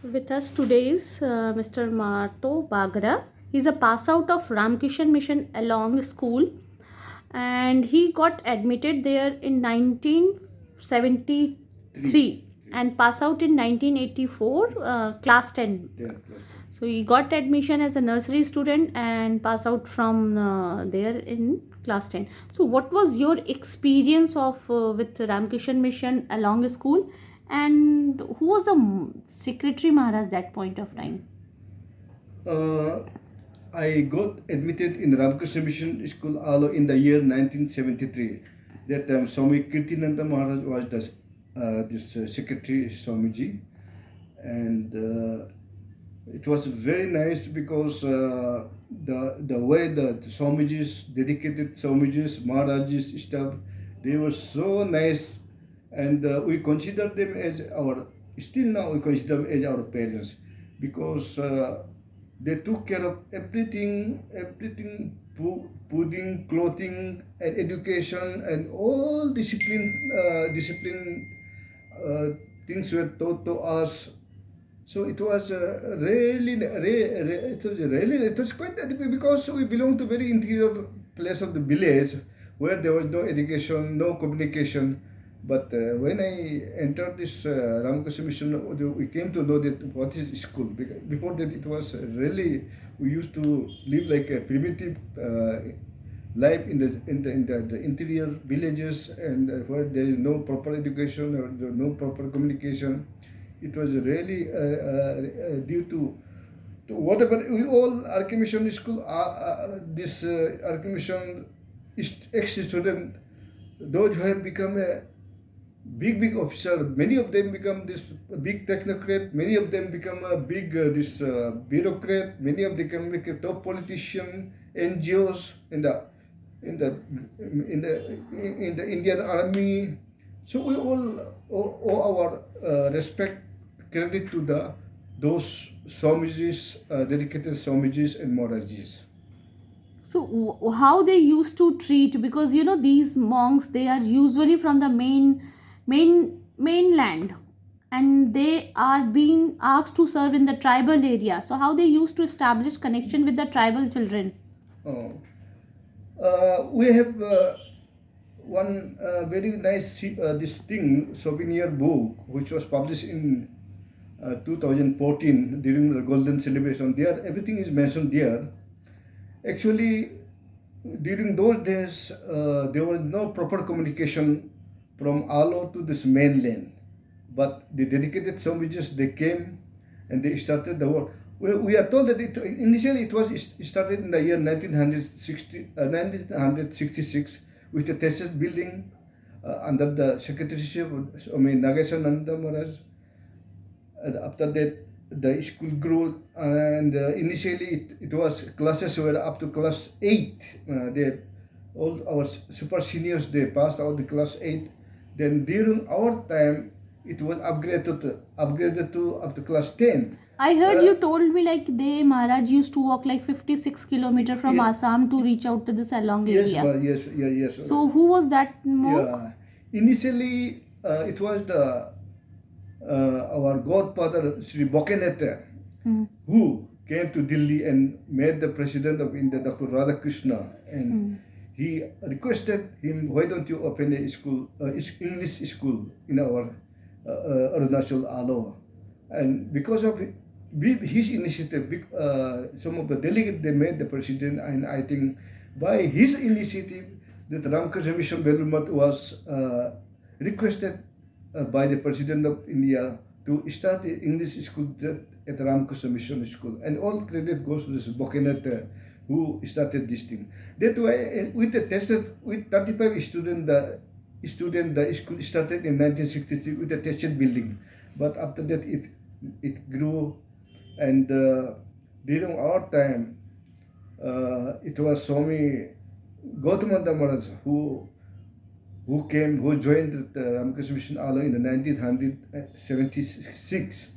With us today is Mr. Marto Bagra. He's a pass out of RamakrishnaMission Along School, and he got admitted there in 1973 and pass out in 1984, class 10. Yeah, So he got admission as a nursery student and pass out from there in class 10. So what was your experience of with RamakrishnaMission Along School, and who was the secretary Maharaj that point of time? uh, I got admitted in Ramakrishna Mission School Aloo in the year 1973. That time Swami Kirtinanda Maharaj was this secretary Swamiji, and it was very nice because the way the Swamijis, dedicated Swamijis, Maharajis stuff, they were so nice, and we consider them as our, still now we consider them as our parents, because they took care of everything, fooding, clothing, and education, and all discipline things were taught to us. So it was it was quite adequate because we belong to very interior place of the village where there was no education, no communication. But when I entered this Ramakrishna Mission, we came to know that what is school. Before that, it was really, we used to live like a primitive life in the interior villages, and where there is no proper education or there no proper communication. It was really due to whatever we all RK Mission school, this RK Mission ex-student, those who have become a big officer, many of them become this big technocrat, many of them become a big this bureaucrat, many of them become like a top politician, NGOs in the in the Indian army. So we all owe our respect, credit to those Swamijis, dedicated Swamijis and Morajis. So how they used to treat, because these monks, they are usually from the mainland, and they are being asked to serve in the tribal area. So how they used to establish connection with the tribal children? Oh. We have one very nice this thing souvenir book which was published in 2014 during the Golden Celebration. There, everything is mentioned there. Actually, during those days, there was no proper communication from Aloo to this mainland. But the dedicated Swamijis, they came and they started the work. We are told that initially it started in the year 1966 with the thesis building under the secretaryship of Nageshananda Maharaj. And after that, the school grew, and initially it was classes were up to class 8. All our super seniors, they passed out the class 8. Then during our time, it was upgraded to up to class 10. I heard you told me like they Maharaj used to walk like 56 kilometer from Yeah. Assam to reach out to this along Yes, area. yes, yes. So who was that monk? Yeah. Initially, it was our godfather Sri Bokenete, who came to Delhi and met the president of India, Dr. Radhakrishna, and he requested him, why don't you open a school, English school in our Arunachal Aloo? And because of his initiative, some of the delegates, they met the president, and I think by his initiative that Ramakrishna Mission Bellumat was requested by the president of India to start the English school at Ramakrishna Mission School, and all credit goes to this Bokenet who started this thing. That way, with the tested with 35 students, the school started in 1963 with a tested building, but after that it grew, and during our time, it was Swami Gautamanda Maharaj who joined the Ramakrishna Mission Aloo in the 1976,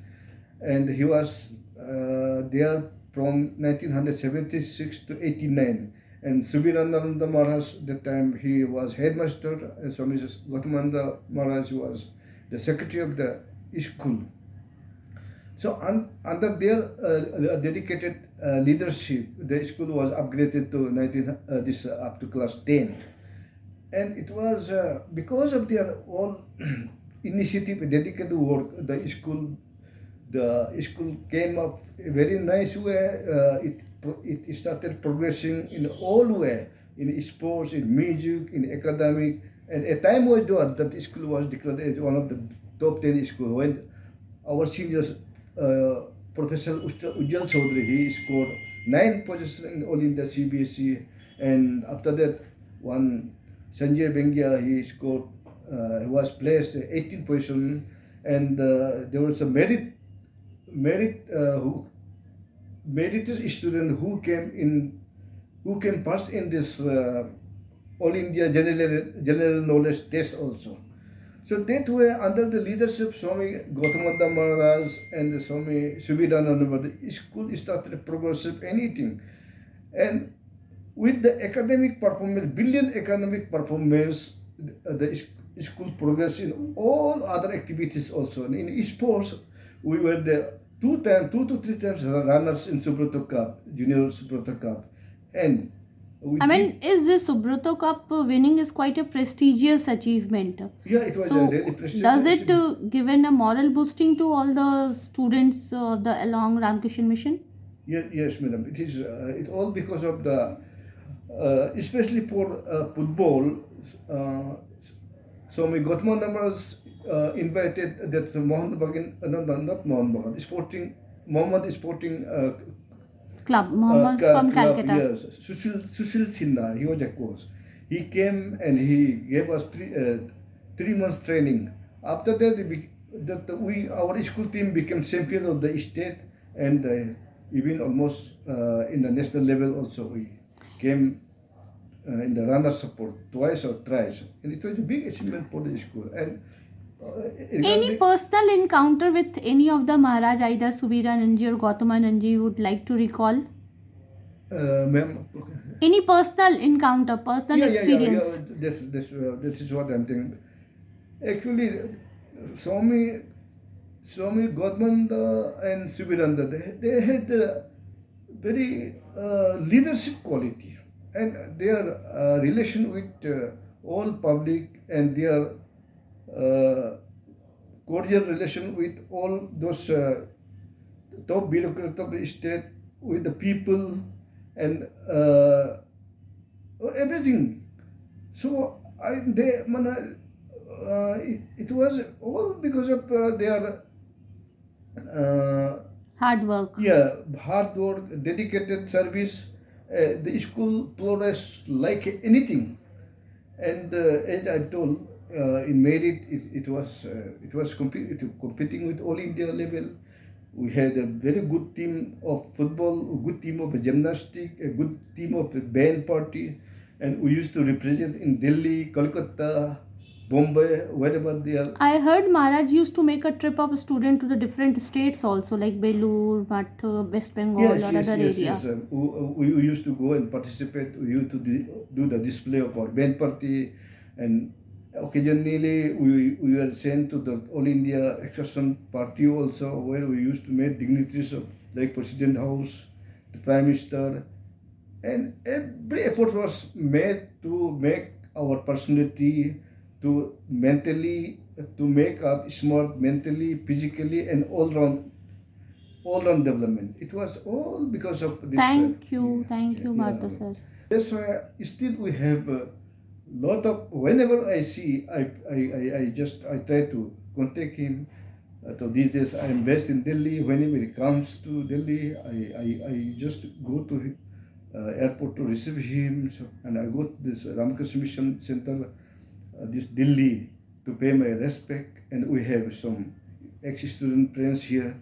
and he was there from 1976 to 89. And Subirananda Maharaj, that time he was headmaster, and Swami Gautamanda Maharaj was the secretary of the school. So under their dedicated leadership, the school was upgraded to 19 this up to class 10, and it was because of their own initiative, dedicated work. The school came up a very nice way. It started progressing in all way, in sports, in music, in academic, and a time was done that the school was declared as one of the top 10 school. When our senior Professor Ujjal Chaudhary, he scored 9 positions in all India CBSE, and after that, one Sanjay Bengia, he was placed 18 position, and there was a who meritorious student who came first in this all India general knowledge test also. So that way, under the leadership of Swami Gautamada Maharaj and Swami Subidananda, the school started progressive anything. And with the academic performance, brilliant academic performance, the school progressed in all other activities also. And in sports, we were the two to three times runners in Subrata Cup, Junior Subrata Cup. And we I did, mean, is this Subrata Cup winning is quite a prestigious achievement. yeah, it was a So, really prestigious does it achievement. given a moral boosting to all the students of the along Ramkishan mission? Yes, madam. It is. It all because of the, especially for football. Uh, Swami Gautama was invited that Mohan Bagan, no, no, not Mohan Bagan, Mohammed Sporting Club Muhammad from club. Calcutta. Yes, Sushil Sinha. He was a coach. He came and he gave us 3 months training. After that, our school team became champion of the state, and even almost in the national level also we came in the runner support twice or thrice, and it was a big achievement for the school. And Any regarding personal encounter with any of the Maharaj, either Subirananji or Gautamananji, you would like to recall? ma'am, okay. Any personal encounter, personal Yeah, experience? that is what I'm thinking. Actually, Swami Swami Godmanda and Subiranda, they had very leadership quality, and their relation with all public, and their uh, cordial relation with all those top bureaucrats of the state, with the people, and everything. So it was all because of their uh, Hard work. yeah, hard work, dedicated service. The school flourished like anything, and as I told, in merit, it was competing with all India level. We had a very good team of football, a good team of gymnastics, a good team of band party, and we used to represent in Delhi, Kolkata, Bombay, wherever they are. I heard Maharaj used to make a trip of a student to the different states also, like Belur, Marto, West Bengal, Yes, or yes, other yes, area. yes. We used to go and participate. We used to do the display of our band party, and occasionally we were sent to the All India Excursion Party also, where we used to meet dignitaries of like President House, the Prime Minister, and every effort was made to make our personality, to mentally, to make us smart mentally, physically, and all round development. It was all because of this. Thank you, Yeah. Marto sir. That's why still we have a lot of. Whenever I see, I try to contact him. So these days I am based in Delhi. Whenever he comes to Delhi, I just go to airport to receive him. So, and I go to this RamakrishnaMission Center, this Delhi, to pay my respect. And we have some ex-student friends here,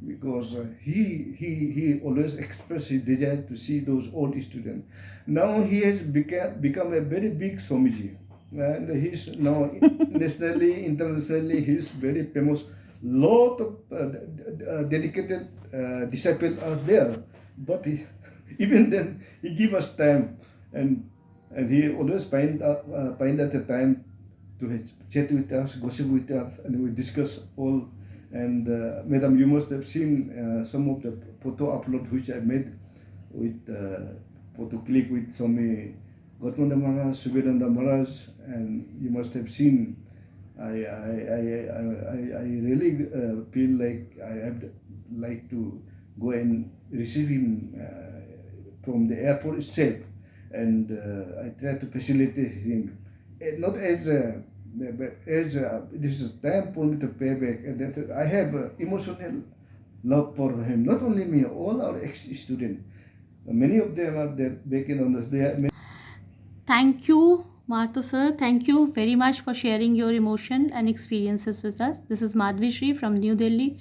because he always expressed his desire to see those old students. Now he has become a very big Swamiji, and he's now nationally, internationally, he's very famous. Lot of dedicated disciples are there, but even then he give us time, and he always find at the time to chat with us, gossip with us, and we discuss all And Madam, you must have seen some of the photo upload which I made with photo click with Swami Gautama Maharaj, Subedanda Maharaj, and you must have seen. I really feel like I have like to go and receive him from the airport itself, and I try to facilitate him, not as a but as this is time for me to pay back, and that I have emotional love for him. Not only me, all our ex-students. Many of them are there back in on the. They are, Thank you, Marto sir. Thank you very much for sharing your emotion and experiences with us. This is Madhvi Shri from New Delhi.